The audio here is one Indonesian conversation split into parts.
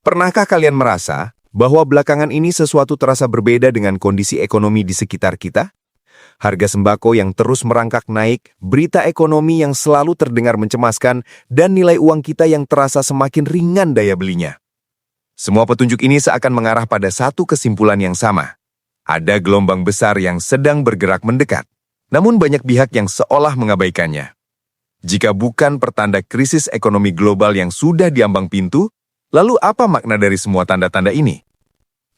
Pernahkah kalian merasa bahwa belakangan ini sesuatu terasa berbeda dengan kondisi ekonomi di sekitar kita? Harga sembako yang terus merangkak naik, berita ekonomi yang selalu terdengar mencemaskan, dan nilai uang kita yang terasa semakin ringan daya belinya. Semua petunjuk ini seakan mengarah pada satu kesimpulan yang sama. Ada gelombang besar yang sedang bergerak mendekat, namun banyak pihak yang seolah mengabaikannya. Jika bukan pertanda krisis ekonomi global yang sudah diambang pintu, lalu apa makna dari semua tanda-tanda ini?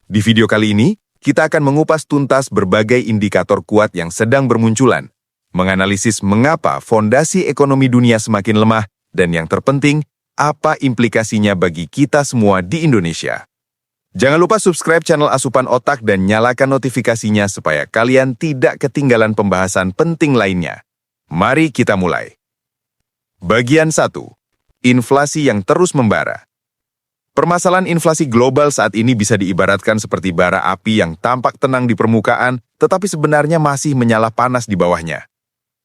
Di video kali ini, kita akan mengupas tuntas berbagai indikator kuat yang sedang bermunculan, menganalisis mengapa fondasi ekonomi dunia semakin lemah, dan yang terpenting, apa implikasinya bagi kita semua di Indonesia. Jangan lupa subscribe channel Asupan Otak dan nyalakan notifikasinya supaya kalian tidak ketinggalan pembahasan penting lainnya. Mari kita mulai. Bagian 1. Inflasi yang terus membara. Permasalahan inflasi global saat ini bisa diibaratkan seperti bara api yang tampak tenang di permukaan, tetapi sebenarnya masih menyala panas di bawahnya.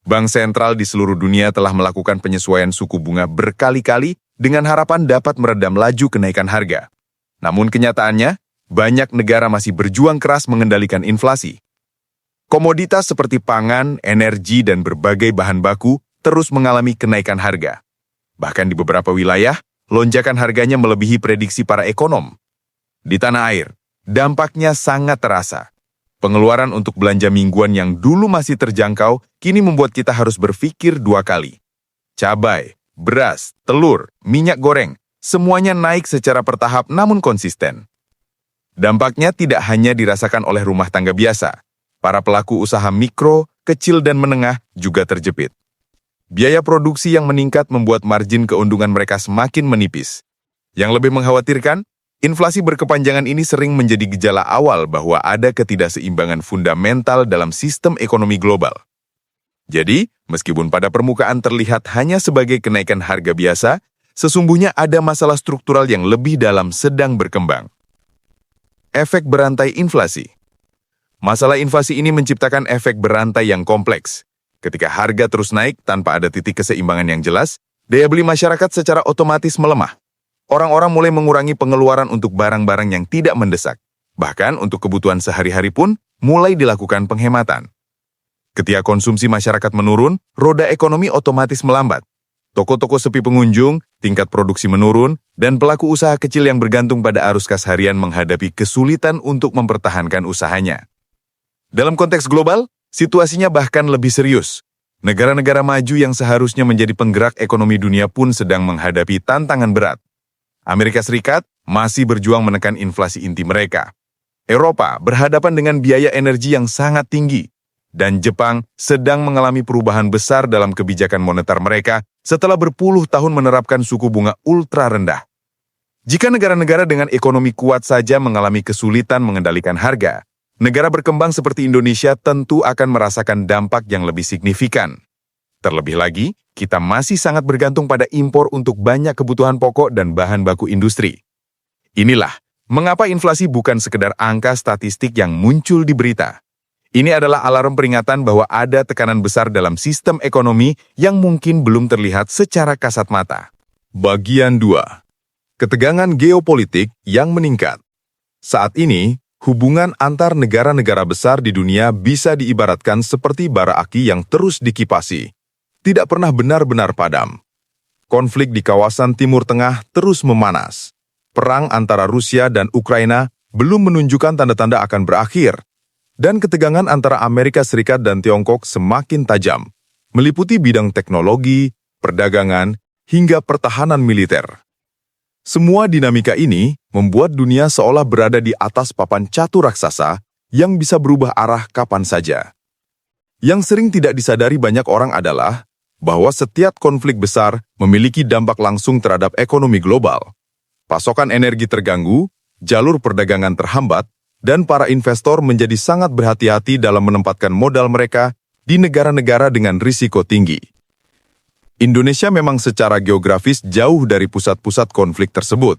Bank sentral di seluruh dunia telah melakukan penyesuaian suku bunga berkali-kali dengan harapan dapat meredam laju kenaikan harga. Namun kenyataannya, banyak negara masih berjuang keras mengendalikan inflasi. Komoditas seperti pangan, energi, dan berbagai bahan baku terus mengalami kenaikan harga. Bahkan di beberapa wilayah, lonjakan harganya melebihi prediksi para ekonom. Di tanah air, dampaknya sangat terasa. Pengeluaran untuk belanja mingguan yang dulu masih terjangkau, kini membuat kita harus berpikir 2 kali. Cabai, beras, telur, minyak goreng, semuanya naik secara bertahap namun konsisten. Dampaknya tidak hanya dirasakan oleh rumah tangga biasa. Para pelaku usaha mikro, kecil dan menengah juga terjepit. Biaya produksi yang meningkat membuat margin keuntungan mereka semakin menipis. Yang lebih mengkhawatirkan, inflasi berkepanjangan ini sering menjadi gejala awal bahwa ada ketidakseimbangan fundamental dalam sistem ekonomi global. Jadi, meskipun pada permukaan terlihat hanya sebagai kenaikan harga biasa, sesungguhnya ada masalah struktural yang lebih dalam sedang berkembang. Efek berantai inflasi. Masalah inflasi ini menciptakan efek berantai yang kompleks. Ketika harga terus naik tanpa ada titik keseimbangan yang jelas, daya beli masyarakat secara otomatis melemah. Orang-orang mulai mengurangi pengeluaran untuk barang-barang yang tidak mendesak. Bahkan untuk kebutuhan sehari-hari pun mulai dilakukan penghematan. Ketika konsumsi masyarakat menurun, roda ekonomi otomatis melambat. Toko-toko sepi pengunjung, tingkat produksi menurun, dan pelaku usaha kecil yang bergantung pada arus kas harian menghadapi kesulitan untuk mempertahankan usahanya. Dalam konteks global, situasinya bahkan lebih serius. Negara-negara maju yang seharusnya menjadi penggerak ekonomi dunia pun sedang menghadapi tantangan berat. Amerika Serikat masih berjuang menekan inflasi inti mereka. Eropa berhadapan dengan biaya energi yang sangat tinggi. Dan Jepang sedang mengalami perubahan besar dalam kebijakan moneter mereka setelah berpuluh tahun menerapkan suku bunga ultra rendah. Jika negara-negara dengan ekonomi kuat saja mengalami kesulitan mengendalikan harga, negara berkembang seperti Indonesia tentu akan merasakan dampak yang lebih signifikan. Terlebih lagi, kita masih sangat bergantung pada impor untuk banyak kebutuhan pokok dan bahan baku industri. Inilah mengapa inflasi bukan sekedar angka statistik yang muncul di berita. Ini adalah alarm peringatan bahwa ada tekanan besar dalam sistem ekonomi yang mungkin belum terlihat secara kasat mata. Bagian 2. Ketegangan geopolitik yang meningkat. Saat ini, hubungan antar negara-negara besar di dunia bisa diibaratkan seperti bara aki yang terus dikipasi. Tidak pernah benar-benar padam. Konflik di kawasan Timur Tengah terus memanas. Perang antara Rusia dan Ukraina belum menunjukkan tanda-tanda akan berakhir. Dan ketegangan antara Amerika Serikat dan Tiongkok semakin tajam, meliputi bidang teknologi, perdagangan, hingga pertahanan militer. Semua dinamika ini membuat dunia seolah berada di atas papan catur raksasa yang bisa berubah arah kapan saja. Yang sering tidak disadari banyak orang adalah bahwa setiap konflik besar memiliki dampak langsung terhadap ekonomi global. Pasokan energi terganggu, jalur perdagangan terhambat, dan para investor menjadi sangat berhati-hati dalam menempatkan modal mereka di negara-negara dengan risiko tinggi. Indonesia memang secara geografis jauh dari pusat-pusat konflik tersebut,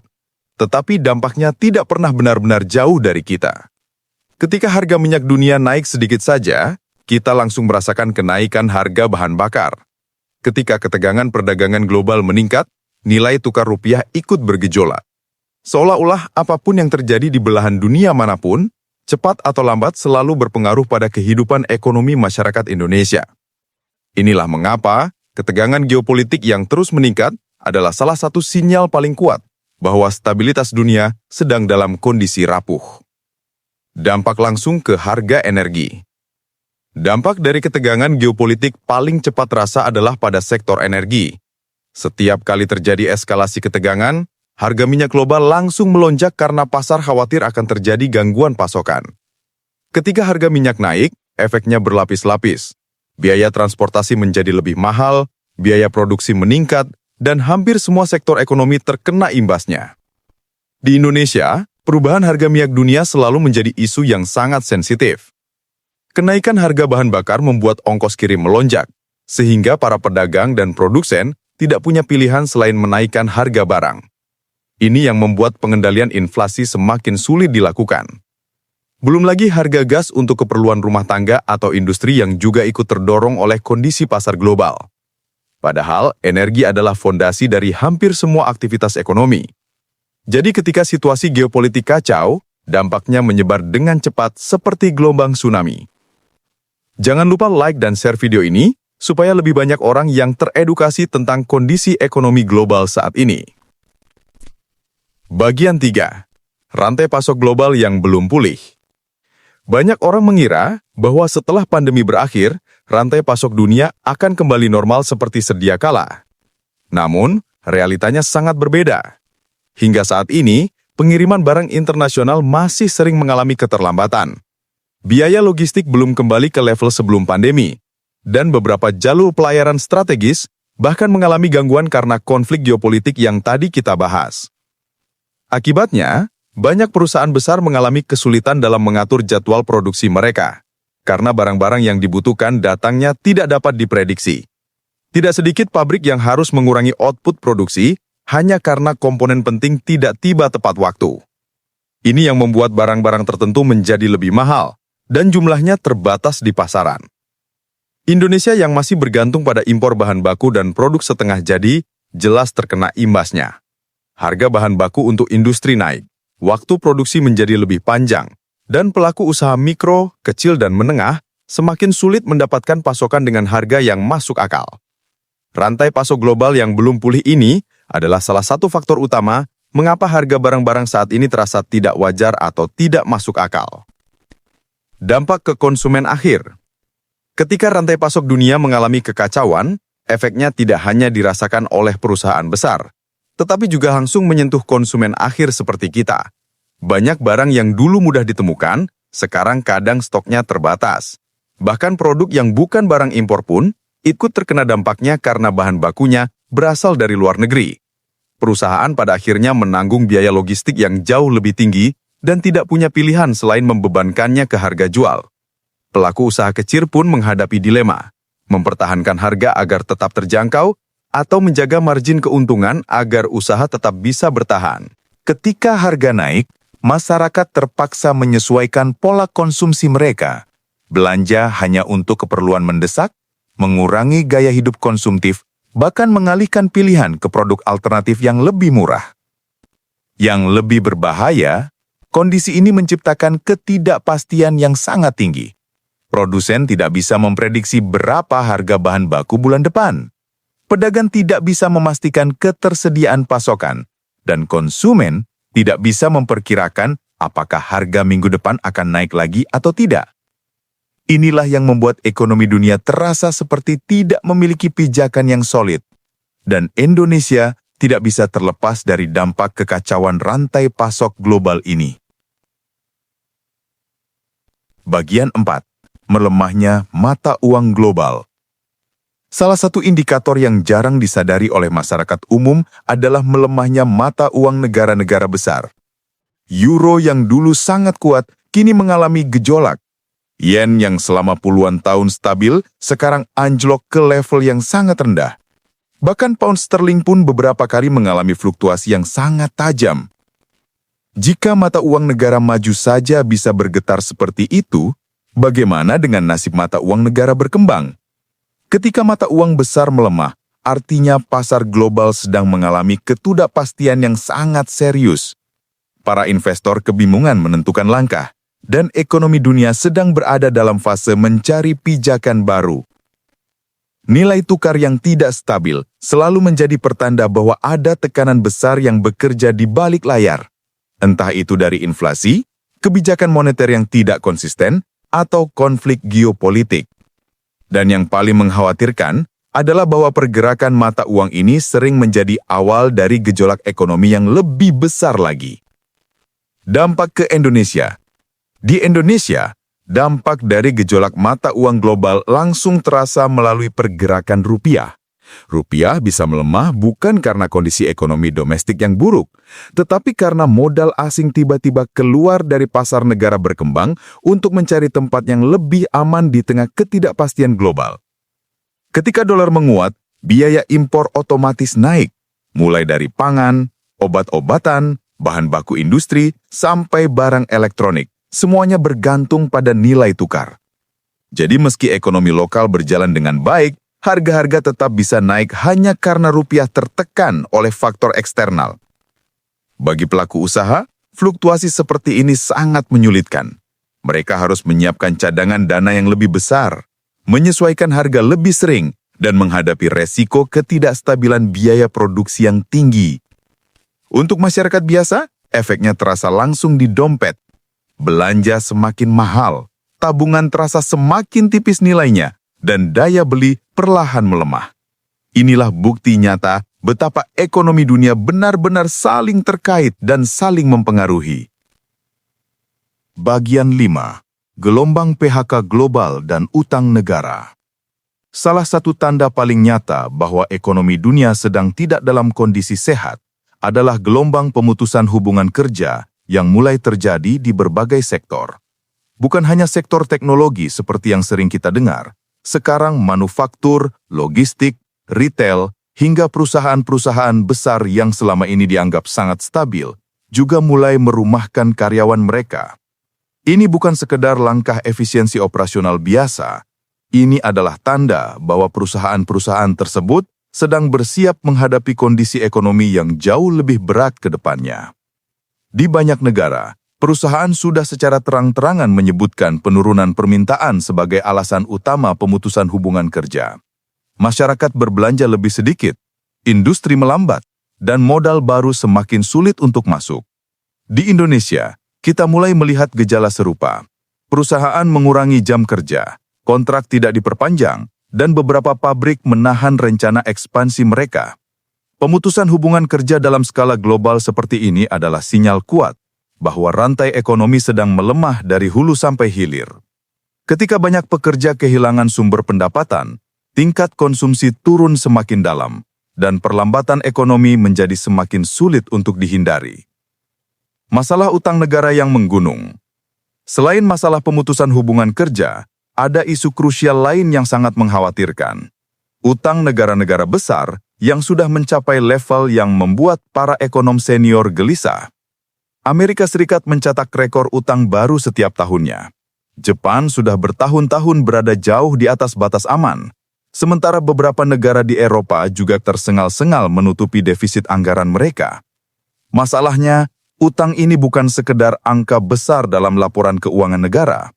tetapi dampaknya tidak pernah benar-benar jauh dari kita. Ketika harga minyak dunia naik sedikit saja, kita langsung merasakan kenaikan harga bahan bakar. Ketika ketegangan perdagangan global meningkat, nilai tukar rupiah ikut bergejolak. Seolah-olah apapun yang terjadi di belahan dunia manapun, cepat atau lambat selalu berpengaruh pada kehidupan ekonomi masyarakat Indonesia. Inilah mengapa ketegangan geopolitik yang terus meningkat adalah salah satu sinyal paling kuat bahwa stabilitas dunia sedang dalam kondisi rapuh. Dampak langsung ke harga energi. Dampak dari ketegangan geopolitik paling cepat terasa adalah pada sektor energi. Setiap kali terjadi eskalasi ketegangan, harga minyak global langsung melonjak karena pasar khawatir akan terjadi gangguan pasokan. Ketika harga minyak naik, efeknya berlapis-lapis. Biaya transportasi menjadi lebih mahal, biaya produksi meningkat, dan hampir semua sektor ekonomi terkena imbasnya. Di Indonesia, perubahan harga minyak dunia selalu menjadi isu yang sangat sensitif. Kenaikan harga bahan bakar membuat ongkos kirim melonjak, sehingga para pedagang dan produsen tidak punya pilihan selain menaikkan harga barang. Ini yang membuat pengendalian inflasi semakin sulit dilakukan. Belum lagi harga gas untuk keperluan rumah tangga atau industri yang juga ikut terdorong oleh kondisi pasar global. Padahal, energi adalah fondasi dari hampir semua aktivitas ekonomi. Jadi ketika situasi geopolitik kacau, dampaknya menyebar dengan cepat seperti gelombang tsunami. Jangan lupa like dan share video ini, supaya lebih banyak orang yang teredukasi tentang kondisi ekonomi global saat ini. Bagian 3. Rantai pasok global yang belum pulih. Banyak orang mengira bahwa setelah pandemi berakhir, rantai pasok dunia akan kembali normal seperti sedia kala. Namun, realitanya sangat berbeda. Hingga saat ini, pengiriman barang internasional masih sering mengalami keterlambatan. Biaya logistik belum kembali ke level sebelum pandemi, dan beberapa jalur pelayaran strategis bahkan mengalami gangguan karena konflik geopolitik yang tadi kita bahas. Akibatnya, banyak perusahaan besar mengalami kesulitan dalam mengatur jadwal produksi mereka, karena barang-barang yang dibutuhkan datangnya tidak dapat diprediksi. Tidak sedikit pabrik yang harus mengurangi output produksi hanya karena komponen penting tidak tiba tepat waktu. Ini yang membuat barang-barang tertentu menjadi lebih mahal, dan jumlahnya terbatas di pasaran. Indonesia yang masih bergantung pada impor bahan baku dan produk setengah jadi, jelas terkena imbasnya. Harga bahan baku untuk industri naik, waktu produksi menjadi lebih panjang, dan pelaku usaha mikro, kecil, dan menengah semakin sulit mendapatkan pasokan dengan harga yang masuk akal. Rantai pasok global yang belum pulih ini adalah salah satu faktor utama mengapa harga barang-barang saat ini terasa tidak wajar atau tidak masuk akal. Dampak ke konsumen akhir. Ketika rantai pasok dunia mengalami kekacauan, efeknya tidak hanya dirasakan oleh perusahaan besar, tetapi juga langsung menyentuh konsumen akhir seperti kita. Banyak barang yang dulu mudah ditemukan, sekarang kadang stoknya terbatas. Bahkan produk yang bukan barang impor pun ikut terkena dampaknya karena bahan bakunya berasal dari luar negeri. Perusahaan pada akhirnya menanggung biaya logistik yang jauh lebih tinggi dan tidak punya pilihan selain membebankannya ke harga jual. Pelaku usaha kecil pun menghadapi dilema, mempertahankan harga agar tetap terjangkau atau menjaga margin keuntungan agar usaha tetap bisa bertahan. Ketika harga naik, masyarakat terpaksa menyesuaikan pola konsumsi mereka. Belanja hanya untuk keperluan mendesak, mengurangi gaya hidup konsumtif, bahkan mengalihkan pilihan ke produk alternatif yang lebih murah. Yang lebih berbahaya, kondisi ini menciptakan ketidakpastian yang sangat tinggi. Produsen tidak bisa memprediksi berapa harga bahan baku bulan depan. Pedagang tidak bisa memastikan ketersediaan pasokan, dan konsumen tidak bisa memperkirakan apakah harga minggu depan akan naik lagi atau tidak. Inilah yang membuat ekonomi dunia terasa seperti tidak memiliki pijakan yang solid, dan Indonesia tidak bisa terlepas dari dampak kekacauan rantai pasok global ini. Bagian 4. Melemahnya mata uang global. Salah satu indikator yang jarang disadari oleh masyarakat umum adalah melemahnya mata uang negara-negara besar. Euro yang dulu sangat kuat, kini mengalami gejolak. Yen yang selama puluhan tahun stabil, sekarang anjlok ke level yang sangat rendah. Bahkan pound sterling pun beberapa kali mengalami fluktuasi yang sangat tajam. Jika mata uang negara maju saja bisa bergetar seperti itu, bagaimana dengan nasib mata uang negara berkembang? Ketika mata uang besar melemah, artinya pasar global sedang mengalami ketidakpastian yang sangat serius. para investor kebingungan menentukan langkah, dan ekonomi dunia sedang berada dalam fase mencari pijakan baru. Nilai tukar yang tidak stabil selalu menjadi pertanda bahwa ada tekanan besar yang bekerja di balik layar. Entah itu dari inflasi, kebijakan moneter yang tidak konsisten, atau konflik geopolitik. Dan yang paling mengkhawatirkan adalah bahwa pergerakan mata uang ini sering menjadi awal dari gejolak ekonomi yang lebih besar lagi. Dampak ke Indonesia. Di Indonesia, dampak dari gejolak mata uang global langsung terasa melalui pergerakan rupiah. Rupiah bisa melemah bukan karena kondisi ekonomi domestik yang buruk, tetapi karena modal asing tiba-tiba keluar dari pasar negara berkembang untuk mencari tempat yang lebih aman di tengah ketidakpastian global. Ketika dolar menguat, biaya impor otomatis naik, mulai dari pangan, obat-obatan, bahan baku industri, sampai barang elektronik. Semuanya bergantung pada nilai tukar. Jadi meski ekonomi lokal berjalan dengan baik, harga-harga tetap bisa naik hanya karena rupiah tertekan oleh faktor eksternal. Bagi pelaku usaha, fluktuasi seperti ini sangat menyulitkan. Mereka harus menyiapkan cadangan dana yang lebih besar, menyesuaikan harga lebih sering, dan menghadapi resiko ketidakstabilan biaya produksi yang tinggi. Untuk masyarakat biasa, efeknya terasa langsung di dompet. Belanja semakin mahal, tabungan terasa semakin tipis nilainya, dan daya beli perlahan melemah. Inilah bukti nyata betapa ekonomi dunia benar-benar saling terkait dan saling mempengaruhi. Bagian 5. Gelombang PHK global dan utang negara. Salah satu tanda paling nyata bahwa ekonomi dunia sedang tidak dalam kondisi sehat adalah gelombang pemutusan hubungan kerja yang mulai terjadi di berbagai sektor. Bukan hanya sektor teknologi seperti yang sering kita dengar, sekarang manufaktur, logistik, retail, hingga perusahaan-perusahaan besar yang selama ini dianggap sangat stabil, juga mulai merumahkan karyawan mereka. Ini bukan sekedar langkah efisiensi operasional biasa, ini adalah tanda bahwa perusahaan-perusahaan tersebut sedang bersiap menghadapi kondisi ekonomi yang jauh lebih berat ke depannya. Di banyak negara, perusahaan sudah secara terang-terangan menyebutkan penurunan permintaan sebagai alasan utama pemutusan hubungan kerja. Masyarakat berbelanja lebih sedikit, industri melambat, dan modal baru semakin sulit untuk masuk. Di Indonesia, kita mulai melihat gejala serupa. Perusahaan mengurangi jam kerja, kontrak tidak diperpanjang, dan beberapa pabrik menahan rencana ekspansi mereka. Pemutusan hubungan kerja dalam skala global seperti ini adalah sinyal kuat bahwa rantai ekonomi sedang melemah dari hulu sampai hilir. Ketika banyak pekerja kehilangan sumber pendapatan, tingkat konsumsi turun semakin dalam, dan perlambatan ekonomi menjadi semakin sulit untuk dihindari. Masalah utang negara yang menggunung. Selain masalah pemutusan hubungan kerja, ada isu krusial lain yang sangat mengkhawatirkan. Utang negara-negara besar yang sudah mencapai level yang membuat para ekonom senior gelisah. Amerika Serikat mencetak rekor utang baru setiap tahunnya. Jepang sudah bertahun-tahun berada jauh di atas batas aman, sementara beberapa negara di Eropa juga tersengal-sengal menutupi defisit anggaran mereka. Masalahnya, utang ini bukan sekedar angka besar dalam laporan keuangan negara.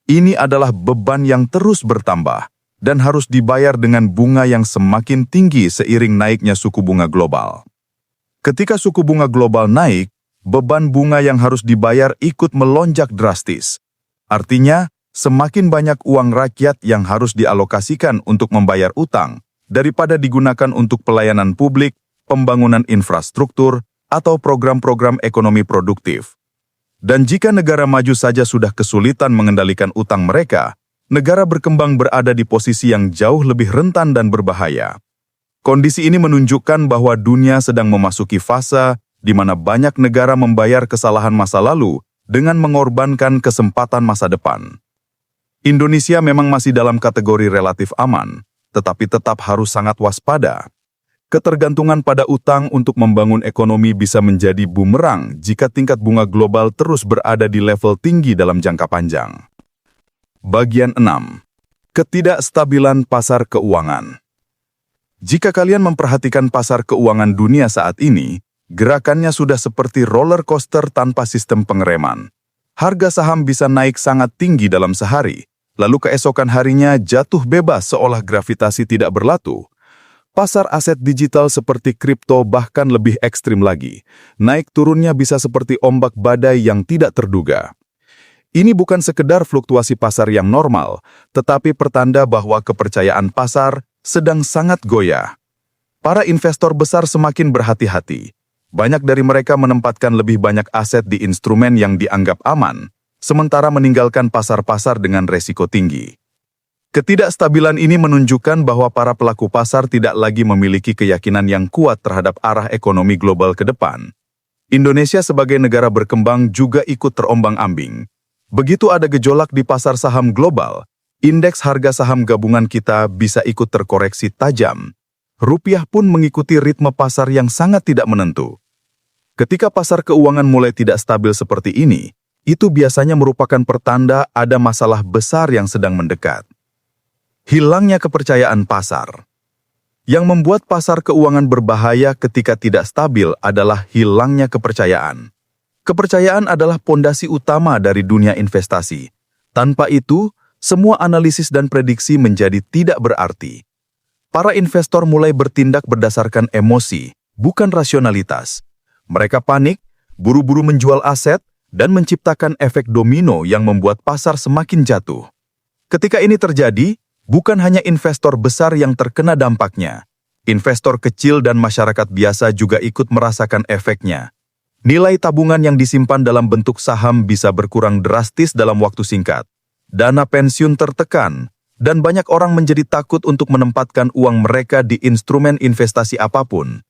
Ini adalah beban yang terus bertambah dan harus dibayar dengan bunga yang semakin tinggi seiring naiknya suku bunga global. Ketika suku bunga global naik, beban bunga yang harus dibayar ikut melonjak drastis. Artinya, semakin banyak uang rakyat yang harus dialokasikan untuk membayar utang daripada digunakan untuk pelayanan publik, pembangunan infrastruktur, atau program-program ekonomi produktif. Dan jika negara maju saja sudah kesulitan mengendalikan utang mereka, negara berkembang berada di posisi yang jauh lebih rentan dan berbahaya. Kondisi ini menunjukkan bahwa dunia sedang memasuki fase di mana banyak negara membayar kesalahan masa lalu dengan mengorbankan kesempatan masa depan. Indonesia memang masih dalam kategori relatif aman, tetapi tetap harus sangat waspada. Ketergantungan pada utang untuk membangun ekonomi bisa menjadi bumerang jika tingkat bunga global terus berada di level tinggi dalam jangka panjang. Bagian 6. Ketidakstabilan pasar keuangan. Jika kalian memperhatikan pasar keuangan dunia saat ini, Gerakannya sudah seperti roller coaster tanpa sistem pengereman. Harga saham bisa naik sangat tinggi dalam sehari, lalu keesokan harinya jatuh bebas seolah gravitasi tidak berlaku. Pasar aset digital seperti kripto bahkan lebih ekstrim lagi. Naik turunnya bisa seperti ombak badai yang tidak terduga. Ini bukan sekedar fluktuasi pasar yang normal, tetapi pertanda bahwa kepercayaan pasar sedang sangat goyah. Para investor besar semakin berhati-hati. Banyak dari mereka menempatkan lebih banyak aset di instrumen yang dianggap aman, sementara meninggalkan pasar-pasar dengan resiko tinggi. Ketidakstabilan ini menunjukkan bahwa para pelaku pasar tidak lagi memiliki keyakinan yang kuat terhadap arah ekonomi global ke depan. Indonesia sebagai negara berkembang juga ikut terombang-ambing. Begitu ada gejolak di pasar saham global, indeks harga saham gabungan kita bisa ikut terkoreksi tajam. Rupiah pun mengikuti ritme pasar yang sangat tidak menentu. Ketika pasar keuangan mulai tidak stabil seperti ini, itu biasanya merupakan pertanda ada masalah besar yang sedang mendekat. Hilangnya kepercayaan pasar. Yang membuat pasar keuangan berbahaya ketika tidak stabil adalah hilangnya kepercayaan. Kepercayaan adalah pondasi utama dari dunia investasi. Tanpa itu, semua analisis dan prediksi menjadi tidak berarti. Para investor mulai bertindak berdasarkan emosi, bukan rasionalitas. Mereka panik, buru-buru menjual aset, dan menciptakan efek domino yang membuat pasar semakin jatuh. Ketika ini terjadi, bukan hanya investor besar yang terkena dampaknya. Investor kecil dan masyarakat biasa juga ikut merasakan efeknya. Nilai tabungan yang disimpan dalam bentuk saham bisa berkurang drastis dalam waktu singkat. Dana pensiun tertekan, dan banyak orang menjadi takut untuk menempatkan uang mereka di instrumen investasi apapun.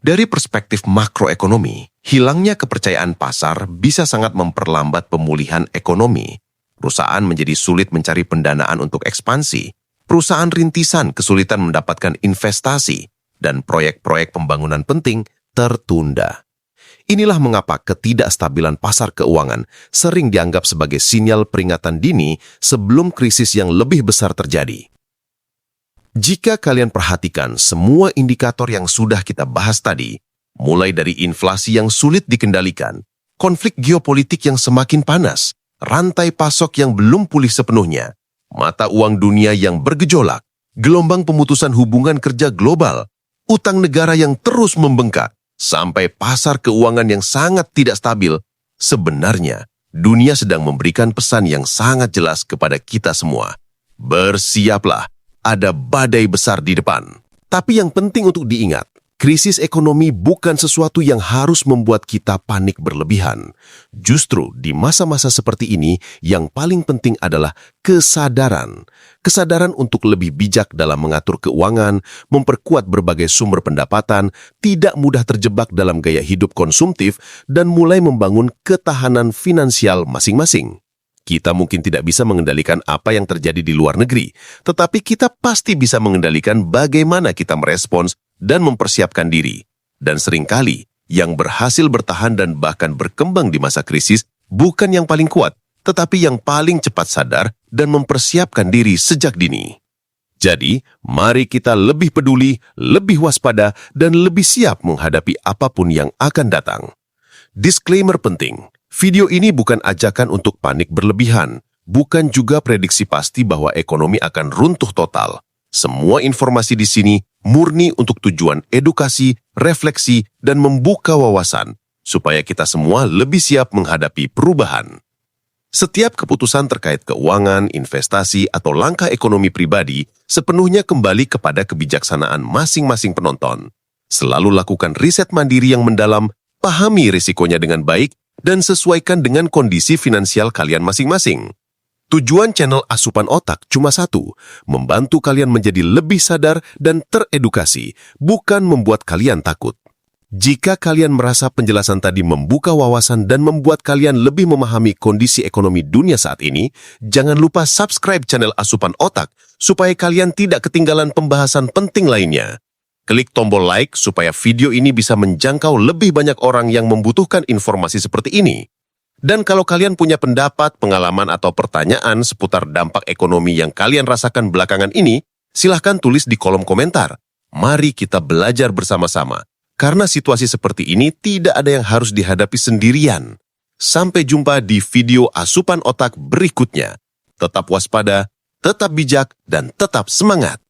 Dari perspektif makroekonomi, hilangnya kepercayaan pasar bisa sangat memperlambat pemulihan ekonomi. Perusahaan menjadi sulit mencari pendanaan untuk ekspansi. Perusahaan rintisan kesulitan mendapatkan investasi, dan proyek-proyek pembangunan penting tertunda. Inilah mengapa ketidakstabilan pasar keuangan sering dianggap sebagai sinyal peringatan dini sebelum krisis yang lebih besar terjadi. Jika kalian perhatikan semua indikator yang sudah kita bahas tadi, mulai dari inflasi yang sulit dikendalikan, konflik geopolitik yang semakin panas, rantai pasok yang belum pulih sepenuhnya, mata uang dunia yang bergejolak, gelombang pemutusan hubungan kerja global, utang negara yang terus membengkak, sampai pasar keuangan yang sangat tidak stabil, sebenarnya dunia sedang memberikan pesan yang sangat jelas kepada kita semua. Bersiaplah. Ada badai besar di depan. Tapi yang penting untuk diingat, krisis ekonomi bukan sesuatu yang harus membuat kita panik berlebihan. Justru di masa-masa seperti ini, yang paling penting adalah kesadaran. Kesadaran untuk lebih bijak dalam mengatur keuangan, memperkuat berbagai sumber pendapatan, tidak mudah terjebak dalam gaya hidup konsumtif, dan mulai membangun ketahanan finansial masing-masing. Kita mungkin tidak bisa mengendalikan apa yang terjadi di luar negeri, tetapi kita pasti bisa mengendalikan bagaimana kita merespons dan mempersiapkan diri. Dan seringkali, yang berhasil bertahan dan bahkan berkembang di masa krisis bukan yang paling kuat, tetapi yang paling cepat sadar dan mempersiapkan diri sejak dini. Jadi, mari kita lebih peduli, lebih waspada, dan lebih siap menghadapi apapun yang akan datang. Disclaimer penting. Video ini bukan ajakan untuk panik berlebihan, bukan juga prediksi pasti bahwa ekonomi akan runtuh total. Semua informasi di sini murni untuk tujuan edukasi, refleksi, dan membuka wawasan, supaya kita semua lebih siap menghadapi perubahan. Setiap keputusan terkait keuangan, investasi, atau langkah ekonomi pribadi sepenuhnya kembali kepada kebijaksanaan masing-masing penonton. Selalu lakukan riset mandiri yang mendalam, pahami risikonya dengan baik, dan sesuaikan dengan kondisi finansial kalian masing-masing. Tujuan channel Asupan Otak cuma satu, membantu kalian menjadi lebih sadar dan teredukasi, bukan membuat kalian takut. Jika kalian merasa penjelasan tadi membuka wawasan dan membuat kalian lebih memahami kondisi ekonomi dunia saat ini, jangan lupa subscribe channel Asupan Otak supaya kalian tidak ketinggalan pembahasan penting lainnya. Klik tombol like supaya video ini bisa menjangkau lebih banyak orang yang membutuhkan informasi seperti ini. Dan kalau kalian punya pendapat, pengalaman, atau pertanyaan seputar dampak ekonomi yang kalian rasakan belakangan ini, silahkan tulis di kolom komentar. Mari kita belajar bersama-sama. Karena situasi seperti ini tidak ada yang harus dihadapi sendirian. Sampai jumpa di video asupan otak berikutnya. Tetap waspada, tetap bijak, dan tetap semangat.